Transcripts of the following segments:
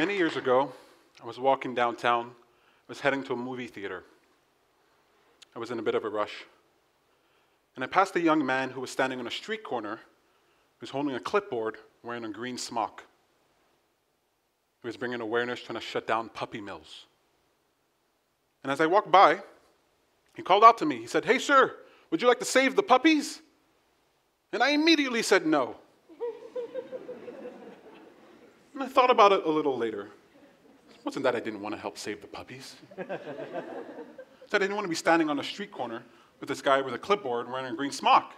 Many years ago, I was walking downtown. I was heading to a movie theater. I was in a bit of a rush. And I passed a young man who was standing on a street corner, who was holding a clipboard, wearing a green smock. He was bringing awareness, trying to shut down puppy mills. And as I walked by, he called out to me. He said, "Hey, sir, would you like to save the puppies?" And I immediately said no. And I thought about it a little later. It wasn't that I didn't want to help save the puppies. It's that I didn't want to be standing on a street corner with this guy with a clipboard wearing a green smock.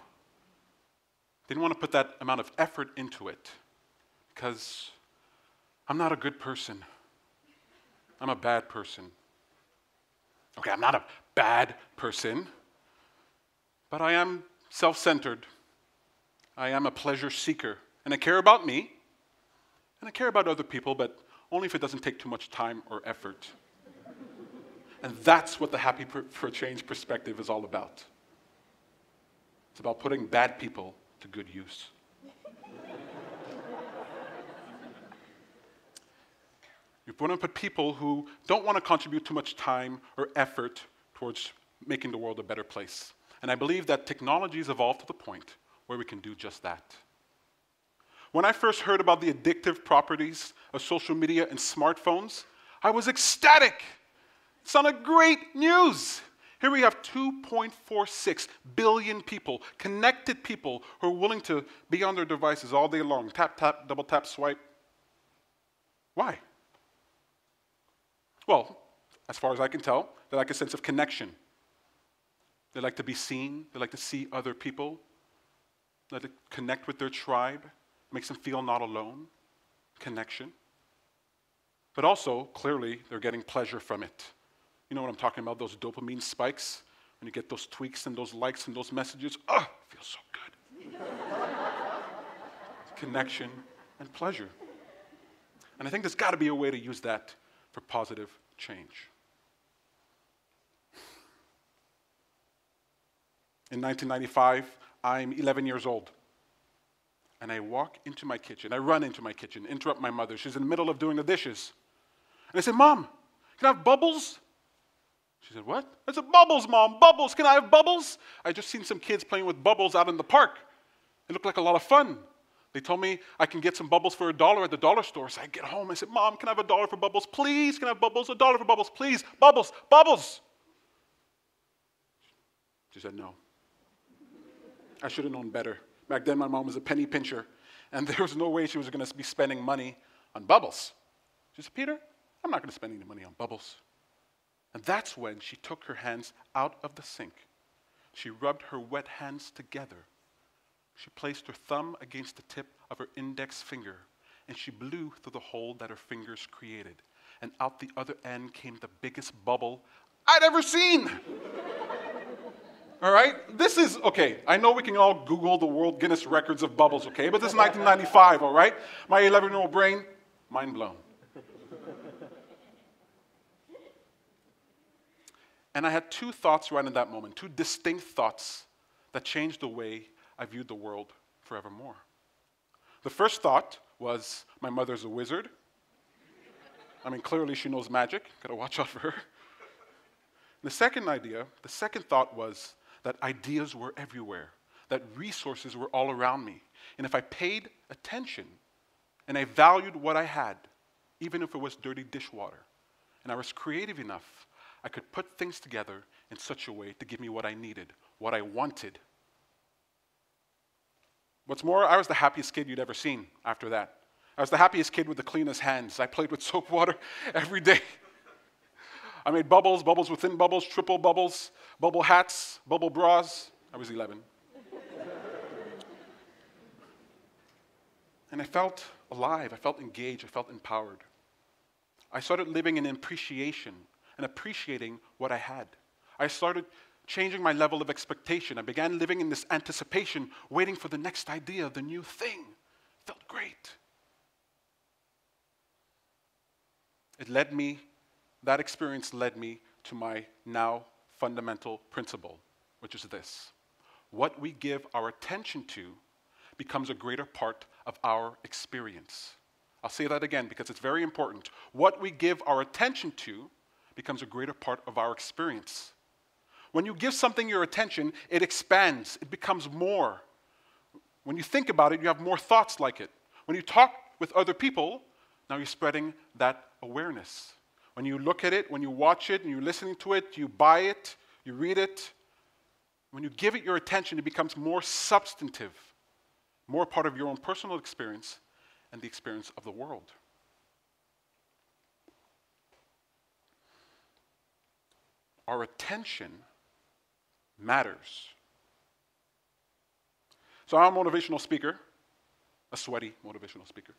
Didn't want to put that amount of effort into it because I'm not a good person. I'm a bad person. Okay, I'm not a bad person, but I am self-centered. I am a pleasure seeker, and I care about me, and I care about other people, but only if it doesn't take too much time or effort. And that's what the Happy for Change perspective is all about. It's about putting bad people to good use. You want to put people who don't want to contribute too much time or effort towards making the world a better place. And I believe that technology has evolved to the point where we can do just that. When I first heard about the addictive properties of social media and smartphones, I was ecstatic. It sounded great news. Here we have 2.46 billion people, connected people who are willing to be on their devices all day long. Tap, tap, double tap, swipe. Why? Well, as far as I can tell, they like a sense of connection. They like to be seen. They like to see other people. They like to connect with their tribe. Makes them feel not alone. Connection. But also, clearly, they're getting pleasure from it. You know what I'm talking about, those dopamine spikes? When you get those tweaks and those likes and those messages, it feels so good. Connection and pleasure. And I think there's got to be a way to use that for positive change. In 1995, I'm 11 years old. And I walk into my kitchen. I run into my kitchen, interrupt my mother. She's in the middle of doing the dishes. And I said, "Mom, can I have bubbles?" She said, "What?" I said, "Bubbles, Mom, bubbles. Can I have bubbles?" I just seen some kids playing with bubbles out in the park. It looked like a lot of fun. They told me I can get some bubbles for $1 at the dollar store. So I get home. I said, "Mom, can I have $1 for bubbles? Please, can I have bubbles? $1 for bubbles, please. Bubbles, bubbles." She said, "No." I should have known better. Back then, my mom was a penny pincher, and there was no way she was going to be spending money on bubbles. She said, "Peter, I'm not going to spend any money on bubbles." And that's when she took her hands out of the sink. She rubbed her wet hands together. She placed her thumb against the tip of her index finger, and she blew through the hole that her fingers created. And out the other end came the biggest bubble I'd ever seen. All right? This is, okay, I know we can all Google the World Guinness Records of bubbles, okay? But this is 1995, all right? My 11-year-old brain, mind blown. And I had two thoughts right in that moment, two distinct thoughts that changed the way I viewed the world forevermore. The first thought was, my mother's a wizard. I mean, clearly she knows magic. Gotta watch out for her. The second thought was that ideas were everywhere, that resources were all around me. And if I paid attention and I valued what I had, even if it was dirty dishwater, and I was creative enough, I could put things together in such a way to give me what I needed, what I wanted. What's more, I was the happiest kid you'd ever seen after that. I was the happiest kid with the cleanest hands. I played with soap water every day. I made bubbles, bubbles within bubbles, triple bubbles, bubble hats, bubble bras. I was 11. And I felt alive, I felt engaged, I felt empowered. I started living in appreciation and appreciating what I had. I started changing my level of expectation. I began living in this anticipation, waiting for the next idea, the new thing. It felt great. That experience led me to my now fundamental principle, which is this. What we give our attention to becomes a greater part of our experience. I'll say that again because it's very important. What we give our attention to becomes a greater part of our experience. When you give something your attention, it expands, it becomes more. When you think about it, you have more thoughts like it. When you talk with other people, now you're spreading that awareness. When you look at it, when you watch it, and you're listening to it, you buy it, you read it. When you give it your attention, it becomes more substantive, more part of your own personal experience and the experience of the world. Our attention matters. So I'm a motivational speaker, a sweaty motivational speaker.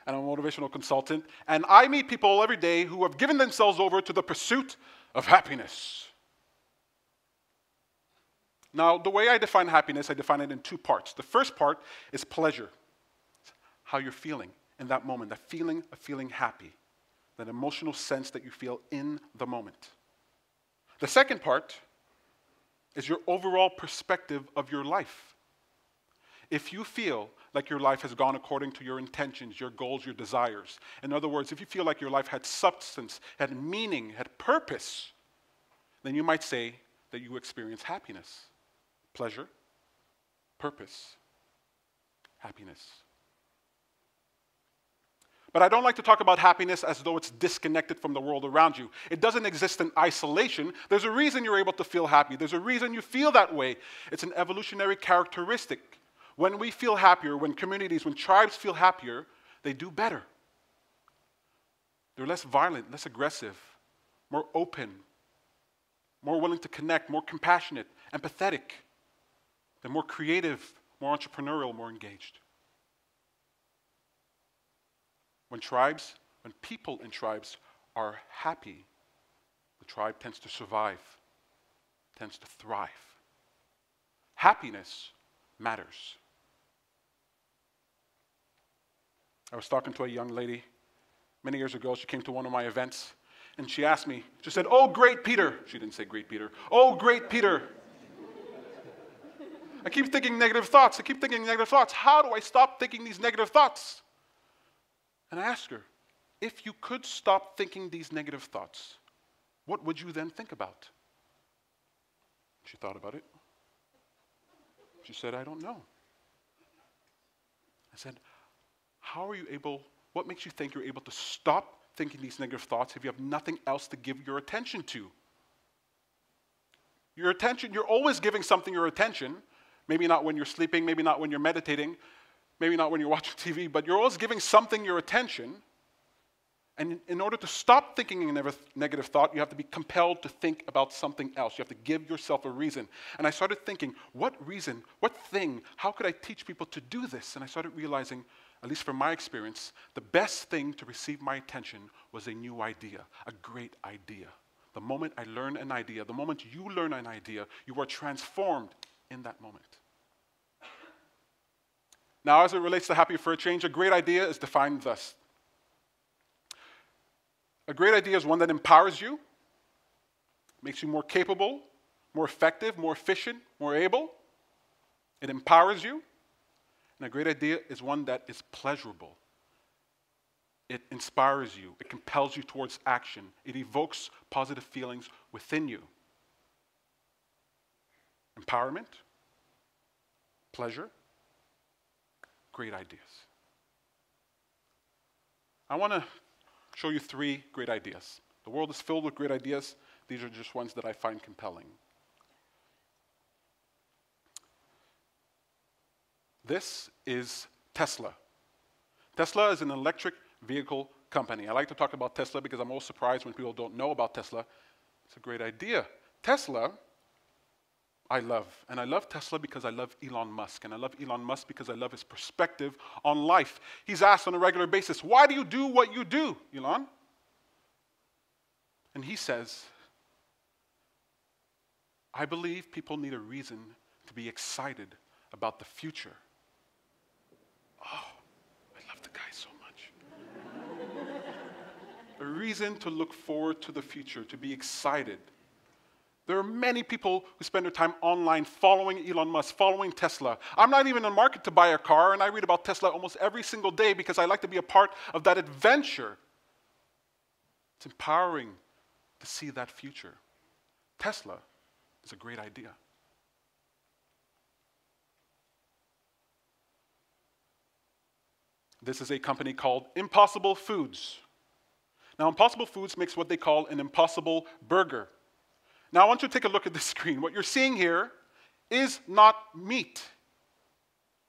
And I'm a motivational consultant. And I meet people every day who have given themselves over to the pursuit of happiness. Now, the way I define happiness, I define it in two parts. The first part is pleasure. It's how you're feeling in that moment, that feeling of feeling happy, that emotional sense that you feel in the moment. The second part is your overall perspective of your life. If you feel like your life has gone according to your intentions, your goals, your desires, in other words, if you feel like your life had substance, had meaning, had purpose, then you might say that you experience happiness, pleasure, purpose, happiness. But I don't like to talk about happiness as though it's disconnected from the world around you. It doesn't exist in isolation. There's a reason you're able to feel happy. There's a reason you feel that way. It's an evolutionary characteristic. When we feel happier, when communities, when tribes feel happier, they do better. They're less violent, less aggressive, more open, more willing to connect, more compassionate, empathetic. They're more creative, more entrepreneurial, more engaged. When people in tribes are happy, the tribe tends to survive, tends to thrive. Happiness matters. I was talking to a young lady many years ago. She came to one of my events, and she asked me, she said, "Oh, great Peter." She didn't say great Peter. "Oh, great Peter. I keep thinking negative thoughts. I keep thinking negative thoughts. How do I stop thinking these negative thoughts?" And I asked her, if you could stop thinking these negative thoughts, what would you then think about? She thought about it. She said, "I don't know." I said, what makes you think you're able to stop thinking these negative thoughts if you have nothing else to give your attention to? Your attention, you're always giving something your attention. Maybe not when you're sleeping, maybe not when you're meditating, maybe not when you're watching TV, but you're always giving something your attention. And in order to stop thinking a negative thought, you have to be compelled to think about something else. You have to give yourself a reason. And I started thinking, what reason, what thing, how could I teach people to do this? And I started realizing, at least from my experience, the best thing to receive my attention was a new idea, a great idea. The moment I learn an idea, the moment you learn an idea, you are transformed in that moment. Now, as it relates to Happy for a Change, a great idea is defined thus. A great idea is one that empowers you, makes you more capable, more effective, more efficient, more able. It empowers you. And a great idea is one that is pleasurable. It inspires you. It compels you towards action. It evokes positive feelings within you. Empowerment, pleasure, great ideas. I want to show you 3 great ideas. The world is filled with great ideas. These are just ones that I find compelling. This is Tesla. Tesla is an electric vehicle company. I like to talk about Tesla because I'm always surprised when people don't know about Tesla. It's a great idea. Tesla, I love. And I love Tesla because I love Elon Musk. And I love Elon Musk because I love his perspective on life. He's asked on a regular basis, "Why do you do what you do, Elon?" And he says, "I believe people need a reason to be excited about the future." Oh, I love the guy so much. A reason to look forward to the future, to be excited. There are many people who spend their time online following Elon Musk, following Tesla. I'm not even in the market to buy a car, and I read about Tesla almost every single day because I like to be a part of that adventure. It's empowering to see that future. Tesla is a great idea. This is a company called Impossible Foods. Now, Impossible Foods makes what they call an impossible burger. Now, I want you to take a look at the screen. What you're seeing here is not meat.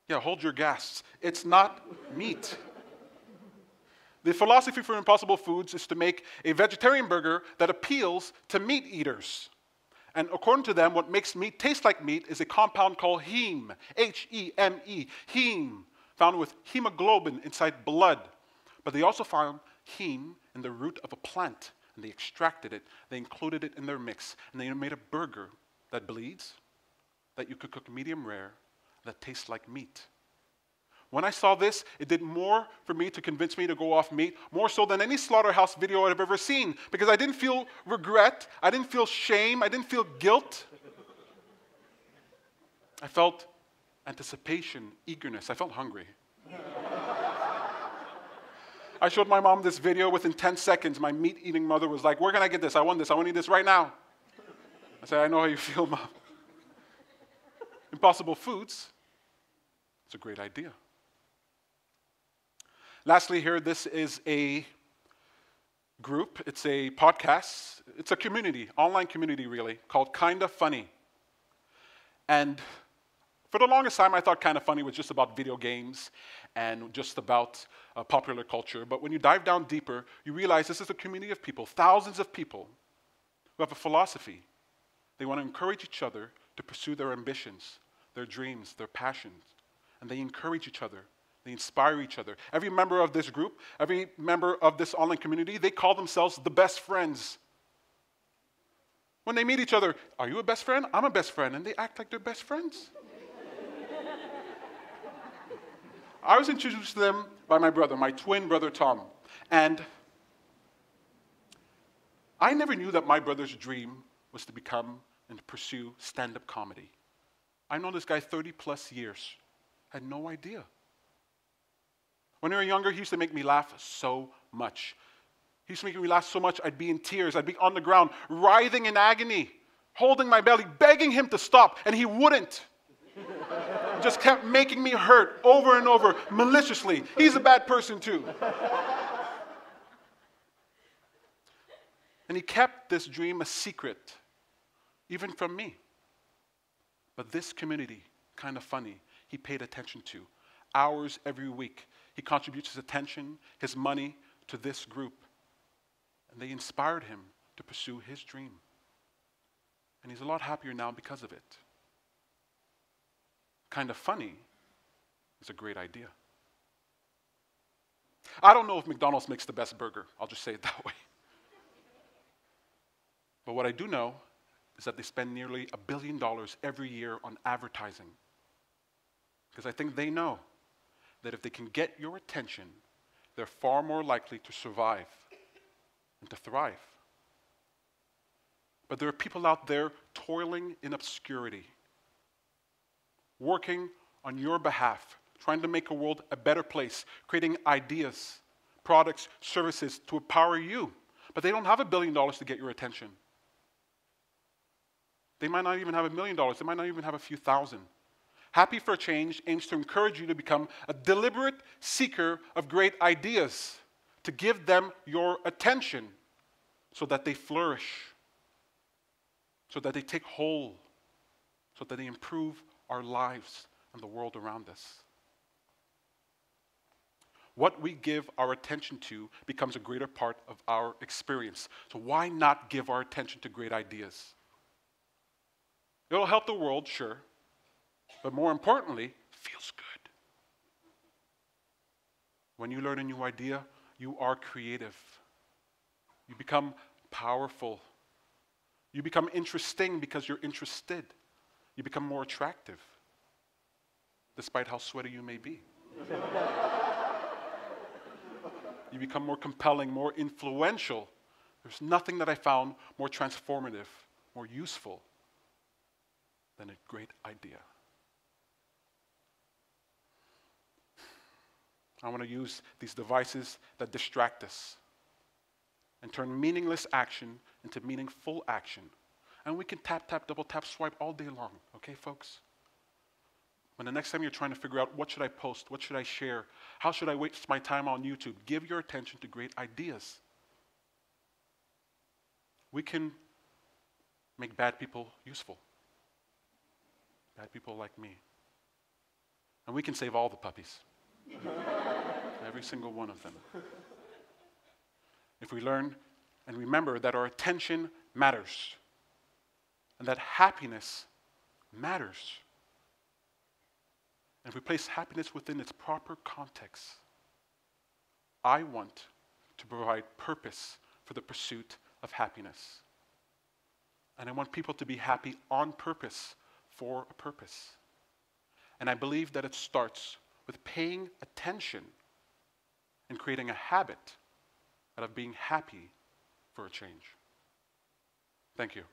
Yeah, hold your gas. It's not meat. The philosophy for Impossible Foods is to make a vegetarian burger that appeals to meat eaters. And according to them, what makes meat taste like meat is a compound called heme, H-E-M-E, heme, found with hemoglobin inside blood. But they also found heme in the root of a plant, and they extracted it, they included it in their mix, and they made a burger that bleeds, that you could cook medium rare, that tastes like meat. When I saw this, it did more for me to convince me to go off meat, more so than any slaughterhouse video I've ever seen, because I didn't feel regret, I didn't feel shame, I didn't feel guilt. I felt anticipation, eagerness. I felt hungry. I showed my mom this video. Within 10 seconds, my meat-eating mother was like, where can I get this? I want this. I want to eat this right now. I said, I know how you feel, Mom. Impossible Foods. It's a great idea. Lastly here, this is a group. It's a podcast. It's a community, online community really, called Kinda Funny. And for the longest time, I thought Kinda Funny was just about video games and just about popular culture. But when you dive down deeper, you realize this is a community of people, thousands of people, who have a philosophy. They want to encourage each other to pursue their ambitions, their dreams, their passions. And they encourage each other. They inspire each other. Every member of this group, every member of this online community, they call themselves the best friends. When they meet each other, are you a best friend? I'm a best friend. And they act like they're best friends. I was introduced to them by my brother, my twin brother Tom. And I never knew that my brother's dream was to become and to pursue stand-up comedy. I've known this guy 30 plus years. I had no idea. When we were younger, he used to make me laugh so much. He used to make me laugh so much, I'd be in tears. I'd be on the ground, writhing in agony, holding my belly, begging him to stop, and he wouldn't. Just kept making me hurt over and over, maliciously. He's a bad person too. And he kept this dream a secret, even from me. But this community, Kinda Funny, he paid attention to. Hours every week. He contributes his attention, his money to this group. And they inspired him to pursue his dream. And he's a lot happier now because of it. Kinda Funny is a great idea. I don't know if McDonald's makes the best burger. I'll just say it that way. But what I do know is that they spend nearly $1 billion every year on advertising. Because I think they know that if they can get your attention, they're far more likely to survive and to thrive. But there are people out there toiling in obscurity, working on your behalf, trying to make a world a better place, creating ideas, products, services to empower you. But they don't have $1 billion to get your attention. They might not even have $1 million. They might not even have a few thousand. Happy for Change aims to encourage you to become a deliberate seeker of great ideas, to give them your attention so that they flourish, so that they take hold, so that they improve our lives and the world around us. What we give our attention to becomes a greater part of our experience. So why not give our attention to great ideas? It'll help the world, sure, but more importantly, it feels good. When you learn a new idea, you are creative. You become powerful. You become interesting because you're interested. You become more attractive, despite how sweaty you may be. You become more compelling, more influential. There's nothing that I found more transformative more useful than a great idea. I want to use these devices that distract us and turn meaningless action into meaningful action. And we can tap, tap, double tap, swipe all day long, okay, folks? When the next time you're trying to figure out what should I post, what should I share, how should I waste my time on YouTube, give your attention to great ideas. We can make bad people useful. Bad people like me. And we can save all the puppies. Every single one of them. If we learn and remember that our attention matters and that happiness matters, and if we place happiness within its proper context, I want to provide purpose for the pursuit of happiness. And I want people to be happy on purpose for a purpose. And I believe that it starts with paying attention and creating a habit out of being happy for a change. Thank you.